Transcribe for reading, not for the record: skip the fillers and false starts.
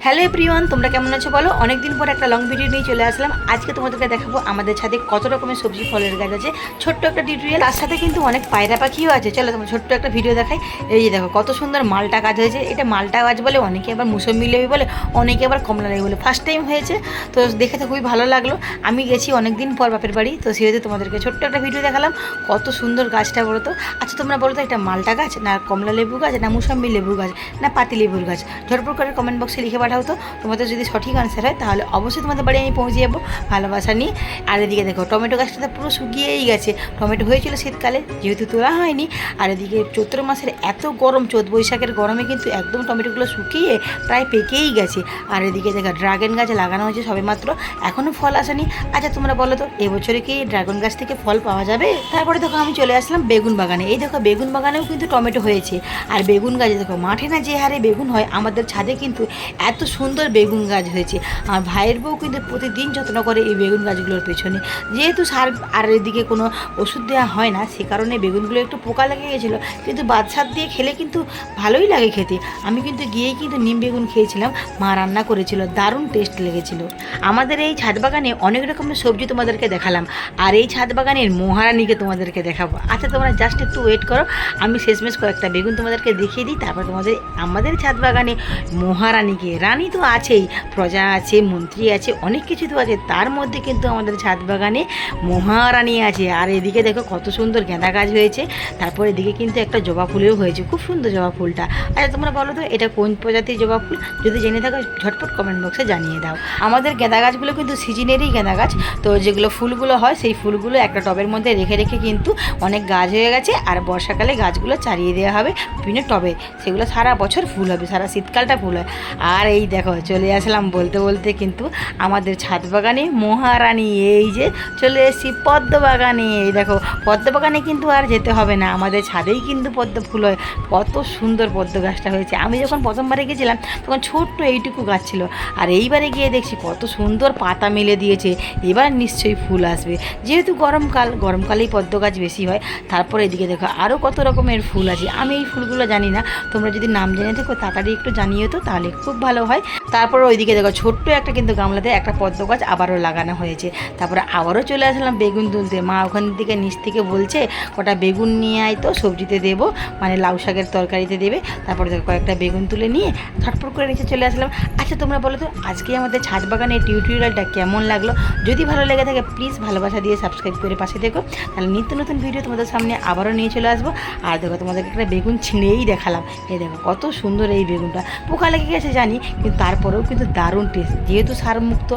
Hello everyone, তোমরা কেমন আছো বলো। অনেকদিন পর একটা লং ভিডিও নিয়ে চলে আসলাম। আজকে তোমাদেরকে দেখাবো আমাদের ছাদে কত রকমের সবজি ফলের গাছ আছে, ছোট্ট একটা টিউটোরিয়াল। তার সাথে কিন্তু অনেক পায়রা পাখিও আছে। চলো তোমার ছোট্ট একটা ভিডিও দেখাই। এই যে দেখো কত সুন্দর মালটা গাছ হয়েছে। এটা মালটা গাছ বলে, অনেকে আবার মুসম্বি লেবু বলে, অনেকে আবার কমলা লেবু বলে। ফার্স্ট টাইম হয়েছে তো দেখে তো খুবই ভালো লাগলো। আমি গেছি অনেকদিন পর বাপের বাড়ি, তো সেহেতু তোমাদেরকে ছোট্ট একটা ভিডিও দেখালাম। কত সুন্দর গাছটা বলো তো। আচ্ছা তোমরা বলো তো, এটা মালটা গাছ না কমলা লেবু গাছ না মুসম্বি লেবু গাছ না পাতি লেবুর গাছ? ঝটপট করে কমেন্ট বক্সে লিখে পাঠাও তো। তোমাদের যদি সঠিক আনসার হয় তাহলে অবশ্যই তোমাদের বাড়ি আমি পৌঁছে যাবো ভালোবাসা নিয়ে। আর এদিকে দেখো টমেটো গাছটা পুরো শুকিয়েই গেছে। টমেটো হয়েছিল শীতকালে, যেহেতু তোলা হয়নি। আর এদিকে চৈত্র মাসের এত গরম, চৈত বৈশাখের গরমে কিন্তু একদম টমেটোগুলো শুকিয়ে প্রায় পেকেই গেছে। আর এদিকে দেখো ড্রাগন গাছ লাগানো হয়েছে সবেমাত্র, এখনও ফল আসেনি। আচ্ছা তোমরা বলো তো, এবছরে কি ড্রাগন গাছ থেকে ফল পাওয়া যাবে? তারপরে দেখো আমি চলে আসলাম বেগুন বাগানে। এই দেখো বেগুন বাগানেও কিন্তু টমেটো হয়েছে। আর বেগুন গাছে দেখো মাঠে না যে হারে বেগুন হয়, আমাদের ছাদে কিন্তু এত সুন্দর বেগুন গাছ হয়েছে। আর ভাইয়ের বউ কিন্তু প্রতিদিন যত্ন করে এই বেগুন গাছগুলোর পেছনে। যেহেতু সার আর এদিকে কোনো ওষুধ দেওয়া হয় না, সে কারণে বেগুনগুলো একটু পোকা লেগে গেছিলো, কিন্তু বাদশাদ দিয়ে খেলে কিন্তু ভালোই লাগে খেতে। আমি কিন্তু গিয়েই কিন্তু নিম বেগুন খেয়েছিলাম, মা রান্না করেছিল, দারুণ টেস্ট লেগেছিলো। আমাদের এই ছাদ বাগানে অনেক রকমের সবজি তোমাদেরকে দেখালাম, আর এই ছাদ বাগানের মহারানীকে তোমাদেরকে দেখাবো। আচ্ছা তোমরা জাস্ট একটু ওয়েট করো, আমি শেষমেশ কয়েকটা বেগুন তোমাদেরকে দেখিয়ে দিই, তারপর আমাদের ছাদ বাগানে মহারানীকে, রানী তো আছেই, প্রজা আছে, মন্ত্রী আছে, অনেক কিছু তো আছে, তার মধ্যে কিন্তু আমাদের ছাদ বাগানে মহারানী আছে। আর এদিকে দেখো কত সুন্দর গাঁদা গাছ হয়েছে। তারপর এদিকে কিন্তু একটা জবা ফুলেও হয়েছে, খুব সুন্দর জবা ফুলটা। আচ্ছা তোমরা বলো তো, এটা কোন প্রজাতির জবা ফুল? যদি জেনে থাকো ঝটপট কমেন্ট বক্সে জানিয়ে দাও। আমাদের গাঁদা গাছগুলো কিন্তু সিজনেরই গাঁদা গাছ, তো যেগুলো ফুলগুলো হয় সেই ফুলগুলো একটা টবের মধ্যে রেখে রেখে কিন্তু অনেক গাছ হয়ে গেছে। আর বর্ষাকালে গাছগুলো চারিয়ে দেওয়া হবে বিভিন্ন টবে, সেগুলো সারা বছর ফুল হবে, সারা শীতকালটা ফুল হয়। আর এই দেখো চলে আসলাম বলতে বলতে কিন্তু আমাদের ছাদ বাগানে মহারানী। এই যে চলে এসেছি পদ্ম বাগানে। এই দেখো পদ্ম বাগানে কিন্তু আর যেতে হবে না, আমাদের ছাদেই কিন্তু পদ্ম ফুল হয়। কত সুন্দর পদ্ম গাছটা হয়েছে। আমি যখন প্রথমবারে গেছিলাম তখন ছোট্ট এইটুকু গাছ ছিল, আর এইবারে গিয়ে দেখছি কত সুন্দর পাতা মেলে দিয়েছে। এবার নিশ্চয়ই ফুল আসবে, যেহেতু গরমকালেই পদ্ম গাছ বেশি হয়। তারপরে এদিকে দেখো আরও কত রকমের ফুল আছে, আমি এই ফুলগুলো জানি না, তোমরা যদি নাম জেনে থাকো তাড়াতাড়ি একটু জানিয়ে তো, তাহলে খুব ভালো হয়। তারপরে ওইদিকে দেখো ছোট্ট একটা কিন্তু গামলাতে একটা পদ্ম গাছ আবারও লাগানো হয়েছে। তারপরে আবারও চলে আসলাম বেগুন তুলতে। মা ওখান থেকে নিচ থেকে বলছে কটা বেগুন নিয়ে আয় তো, সবজিতে দেবো, মানে লাউ শাকের তরকারিতে দেবে। তারপরে দেখো কয়েকটা বেগুন তুলে নিয়ে ঝটপট করে নিচে চলে আসলাম। আচ্ছা তোমরা বলো তো, আজকে আমাদের ছাদ বাগানের টিউটোরিয়ালটা কেমন লাগলো? যদি ভালো লেগে থাকে প্লিজ ভালোবাসা দিয়ে সাবস্ক্রাইব করে পাশে দেখো, তাহলে নিত্য নতুন ভিডিও তোমাদের সামনে আবারও নিয়ে চলে আসবো। আর দেখো তোমাদেরকে একটা বেগুন ছিঁড়েই দেখালাম। এই দেখো কত সুন্দর এই বেগুনটা, পোকা লেগে গেছে জানি, কিন্তু তারপরেও কিন্তু দারুণ টেস্ট, যেহেতু সারমুক্ত।